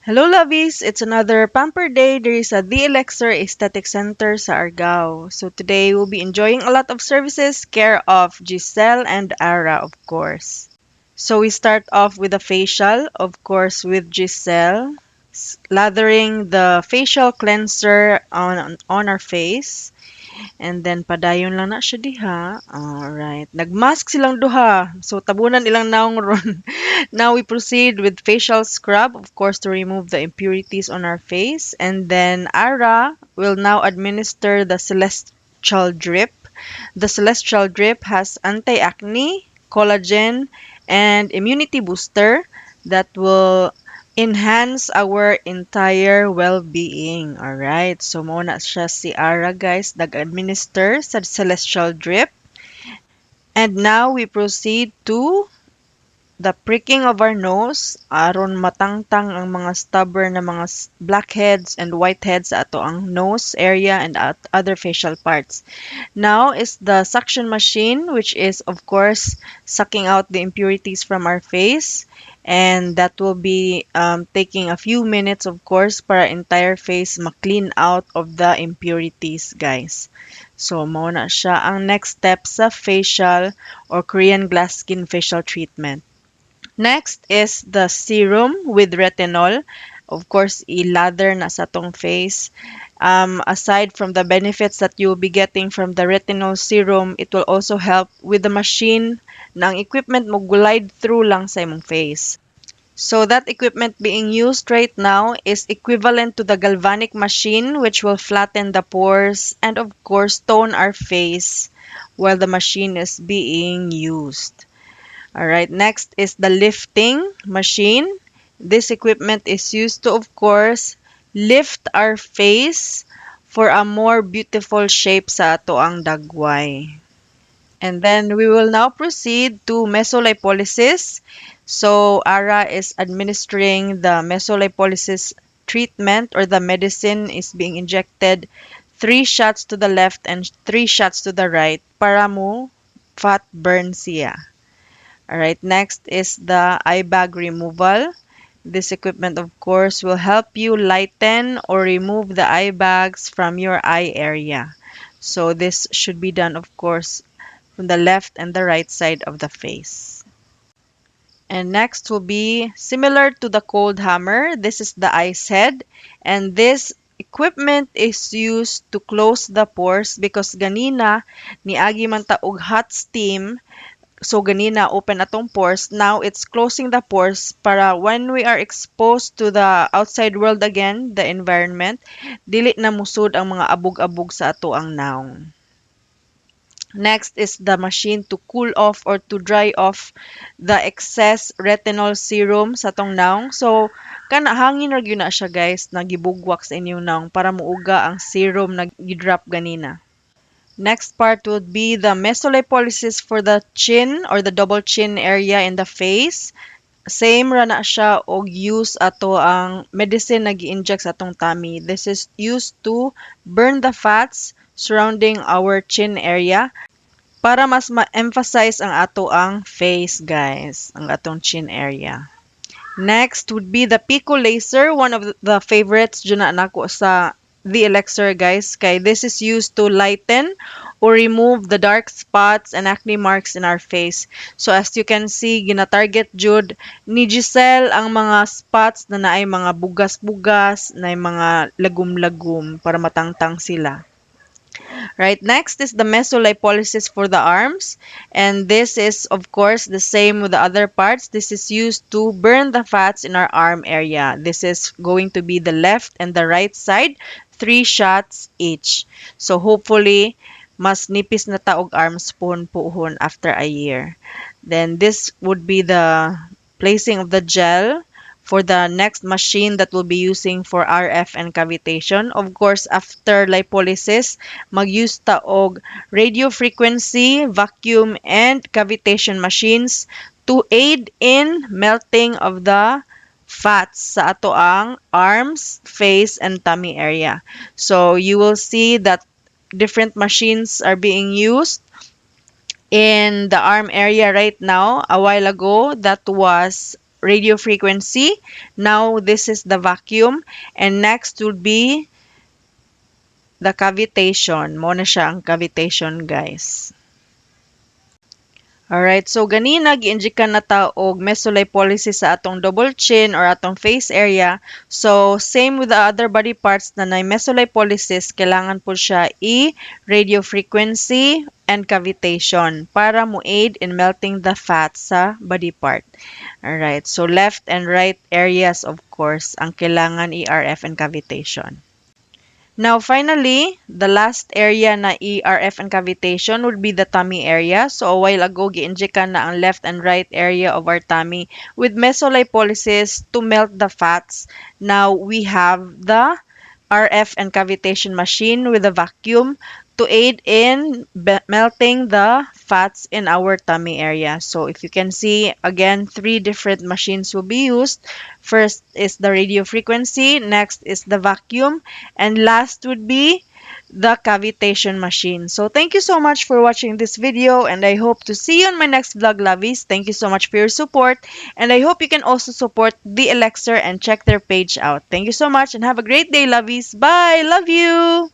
Hello, lovies! It's another Pamper Day. There is a The Elixir Aesthetic Center sa Argao. So today we'll be enjoying a lot of services care of Giselle and Ara, of course. So we start off with a facial, of course, with Giselle, lathering the facial cleanser on our face. And then padayon lang na siya diha. Alright. Nagmask silang duha. So tabunan ilang naong ron. Now we proceed with facial scrub, of course, to remove the impurities on our face. And then Ara will now administer the Celestial Drip. The Celestial Drip has anti-acne, collagen, and immunity booster that will enhance our entire well-being. Alright, so muna siya si Ara guys, nag-administer sa Celestial Drip. And now we proceed to the pricking of our nose aron matangtang ang mga stubborn na mga blackheads and whiteheads sa ato ang nose area and at other facial parts. Now is the suction machine, which is of course sucking out the impurities from our face, and that will be taking a few minutes, of course, para entire face ma-clean out of the impurities, guys. So, mao na siya ang next step sa facial or Korean glass skin facial treatment. Next is the serum with retinol. Of course, i-lather na sa tong face. Aside from the benefits that you'll be getting from the retinol serum, it will also help with the machine na ang equipment mo glide through lang sa imong face. So that equipment being used right now is equivalent to the galvanic machine, which will flatten the pores and of course tone our face while the machine is being used. All right, next is the lifting machine. This equipment is used to, of course, lift our face for a more beautiful shape sa ato ang dagway. And then we will now proceed to mesolipolysis. So Ara is administering the mesolipolysis treatment, or the medicine is being injected 3 shots to the left and 3 shots to the right para mo fat burn siya. Alright, next is the eye bag removal. This equipment, of course, will help you lighten or remove the eye bags from your eye area. So this should be done, of course, from the left and the right side of the face. And next will be similar to the cold hammer. This is the ice head. And this equipment is used to close the pores because ganina niagi man ta og hot steam. So ganina open atong pores. Now it's closing the pores para when we are exposed to the outside world again, the environment, dili na musud ang mga abog-abog sa ato ang naong. Next is the machine to cool off or to dry off the excess retinol serum sa tong naong. So kana hangin ra gyud na siya guys, nagibugwak sa inyong naong para muuga ang serum na gidrop ganina. Next part would be the mesolipolysis for the chin or the double chin area in the face. Same ra na siya og use ato ang medicine na gi-inject sa atong tummy. This is used to burn the fats surrounding our chin area para mas ma-emphasize ang ato ang face, guys, ang atong chin area. Next would be the Pico Laser, one of the favorites dyan na nako sa the Elixir, guys. Kay this is used to lighten or remove the dark spots and acne marks in our face. So as you can see, gina-target jud ni Giselle ang mga spots na naay mga bugas-bugas, naay mga lagum-lagum para matangtang sila. Right, next is the mesolipolysis for the arms, and this is of course the same with the other parts. This is used to burn the fats in our arm area. This is going to be the left and the right side, 3 shots each. So hopefully mas nipis na ta og arms puhon after a year. Then this would be the placing of the gel for the next machine that we'll be using for RF and cavitation. Of course, after lipolysis, mag-use ta og radio frequency, vacuum, and cavitation machines to aid in melting of the fats sa ato ang arms, face, and tummy area. So you will see that different machines are being used in the arm area right now. A while ago, that was radio frequency. Now, this is the vacuum. And next will be the cavitation. Mo na siya ang cavitation, guys. Alright, so ganina gi-injectan na ta og mesolipolysis sa atong double chin or atong face area. So same with the other body parts na nay mesolipolysis, kailangan po siya i-radiofrequency and cavitation para mo aid in melting the fat sa body part. Alright, so left and right areas of course ang kailangan i-RF and cavitation. Now, finally, the last area na ERF and cavitation would be the tummy area. So, a while ago, gi-injectan na ang left and right area of our tummy with mesolipolysis to melt the fats. Now, we have the RF and cavitation machine with a vacuum to aid in melting the fats in our tummy area. So if you can see, again, three different machines will be used. First is the radio frequency, next is the vacuum, and last would be the cavitation machine. So thank you so much for watching this video, and I hope to see you on my next vlog, lovies. Thank you so much for your support, and I hope you can also support the Elixir and check their page out. Thank you so much and have a great day, lovies. Bye. Love you.